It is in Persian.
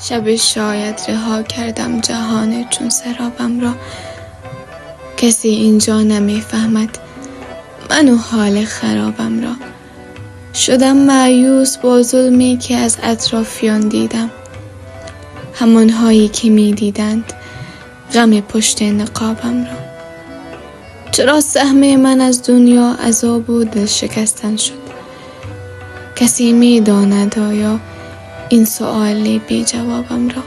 شب شاید رها کردم جهان چون سرابم را. کسی اینجا نمیفهمد من و حال خرابم را. شدم مایوس با ظلمی که از اطرافیان دیدم، همانهایی که می دیدند غم پشت نقابم را. چرا سهم من از دنیا عذاب و دل شکستن شد؟ کسی می داند آیا این سؤال بی جوابم را؟